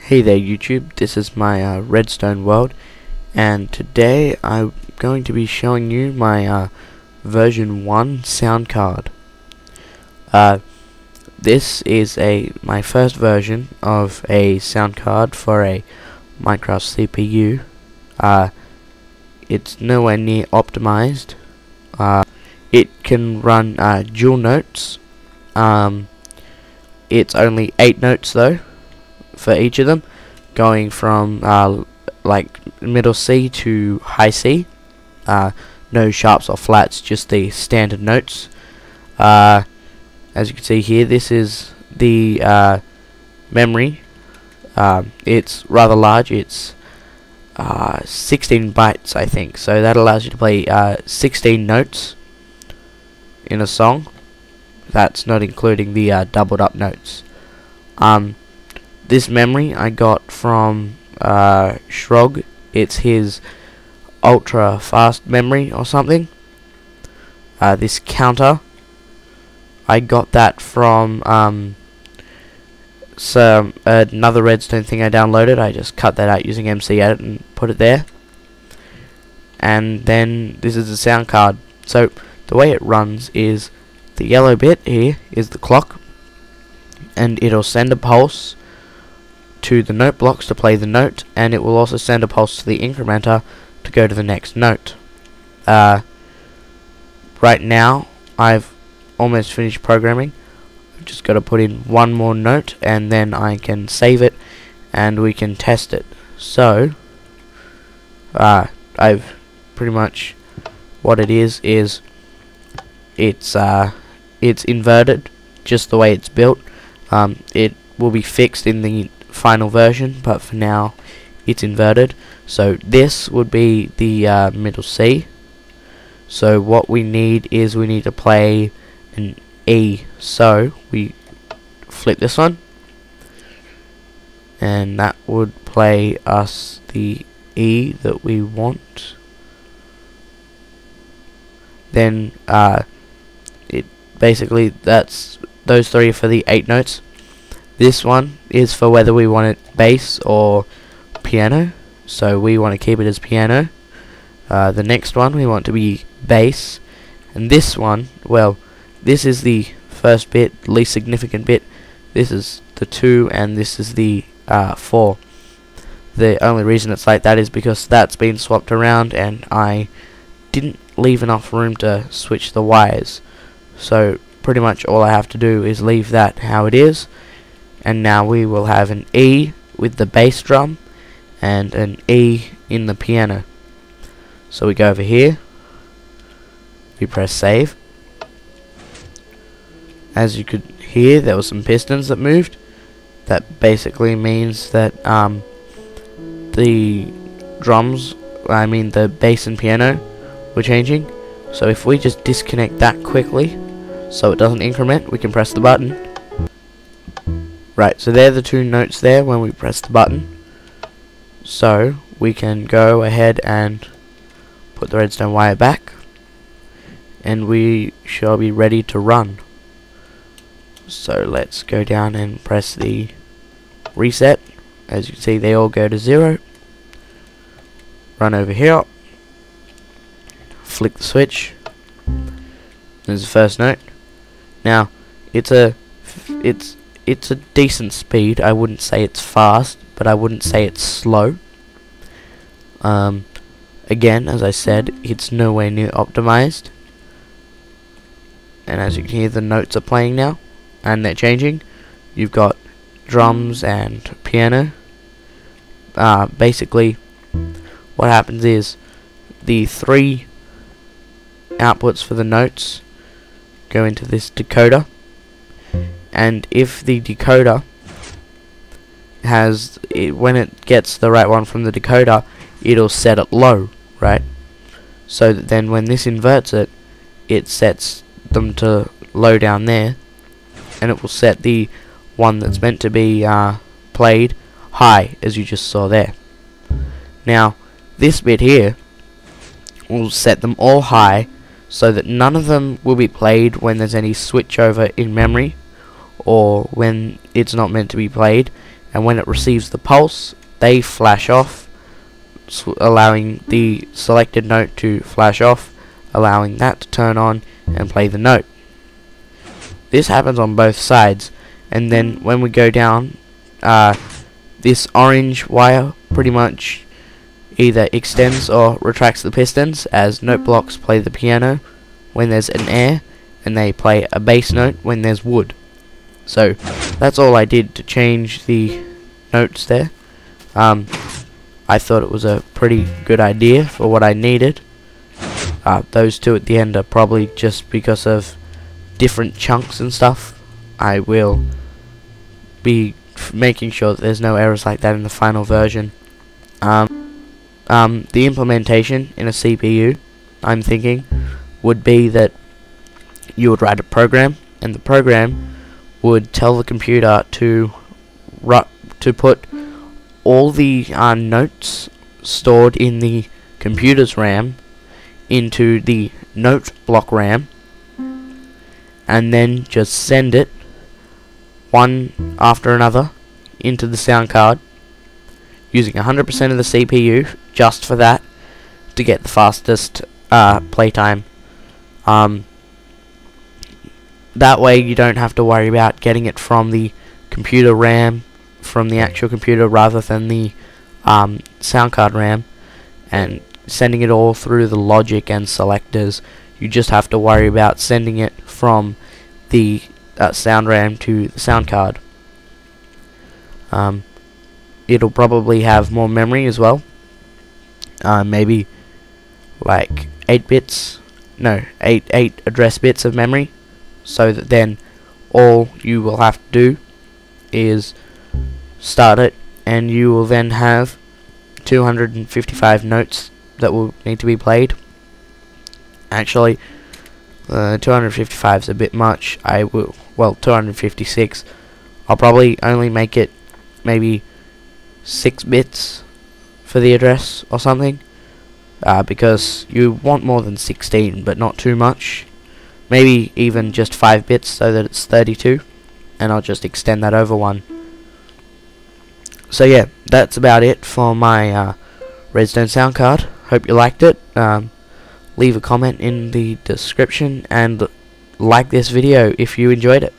Hey there YouTube, this is my redstone world, and today I'm going to be showing you my version 1 sound card. This is my first version of a sound card for a Minecraft CPU. It's nowhere near optimized. It can run dual notes. It's only 8 notes though for each of them, going from like middle C to high C. No sharps or flats, just the standard notes. As you can see here, this is the memory. It's rather large. It's 16 bytes, I think, so that allows you to play 16 notes in a song. That's not including the doubled up notes. This memory I got from Shrog. It's his ultra fast memory or something. This counter, I got that from another redstone thing I downloaded. I just cut that out using MC Edit and put it there. And then this is the sound card. So the way it runs is the yellow bit here is the clock, and it'll send a pulse to the note blocks to play the note, and it will also send a pulse to the incrementer to go to the next note. Right now I've almost finished programming. I've just got to put in one more note and then I can save it and we can test it. So I've pretty much, what it is it's inverted just the way it's built. It will be fixed in the final version, but for now it's inverted. So this would be the middle C. So what we need is we need to play an E. So we flip this one, and that would play us the E that we want. Then it basically, that's those three for the 8 notes. This one is for whether we want it bass or piano, so we want to keep it as piano. The next one we want to be bass, and this one, well, this is the first bit, least significant bit. This is the 2 and this is the 4. The only reason it's like that is because that's been swapped around and I didn't leave enough room to switch the wires. So pretty much all I have to do is leave that how it is. And now we will have an E with the bass drum and an E in the piano. So we go over here, we press save. As you could hear, there were some pistons that moved. That basically means that the drums, I mean the bass and piano, were changing. So if we just disconnect that quickly so it doesn't increment, we can press the button. Right, so they're the 2 notes there when we press the button. So we can go ahead and put the redstone wire back, and we shall be ready to run. So let's go down and press the reset. As you can see, they all go to 0. Run over here, flick the switch. There's the first note. Now it's a decent speed. I wouldn't say it's fast, but I wouldn't say it's slow. Again, as I said, it's nowhere near optimized. And as you can hear, the notes are playing now, and they're changing. You've got drums and piano. Basically, what happens is the 3 outputs for the notes go into this decoder. And if the decoder has when it gets the right one from the decoder, it'll set it low, right? So that then when this inverts it, it sets them to low down there, and it will set the one that's meant to be played high, as you just saw there. Now this bit here will set them all high, so that none of them will be played when there's any switch over in memory, or when it's not meant to be played, and when it receives the pulse, they flash off, allowing the selected note to flash off, allowing that to turn on and play the note. This happens on both sides, and then when we go down, this orange wire pretty much either extends or retracts the pistons, as note blocks play the piano when there's an air, and they play a bass note when there's wood. So that's all I did to change the notes there. I thought it was a pretty good idea for what I needed. Those two at the end are probably just because of different chunks and stuff. I will be making sure that there's no errors like that in the final version. The implementation in a CPU, I'm thinking, would be that you would write a program, and the program would tell the computer to put all the notes stored in the computer's RAM into the note block RAM, and then just send it one after another into the sound card, using 100% of the CPU just for that, to get the fastest playtime. That way you don't have to worry about getting it from the computer RAM, from the actual computer, rather than the sound card RAM, and sending it all through the logic and selectors. You just have to worry about sending it from the sound RAM to the sound card. It'll probably have more memory as well, maybe like 8 address bits of memory, so that then all you will have to do is start it, and you will then have 255 notes that will need to be played. Actually, 255 is a bit much. 256. I'll probably only make it maybe 6 bits for the address or something, because you want more than 16, but not too much. Maybe even just 5 bits so that it's 32, and I'll just extend that over one. So yeah, that's about it for my Redstone sound card. Hope you liked it. Leave a comment in the description and like this video if you enjoyed it.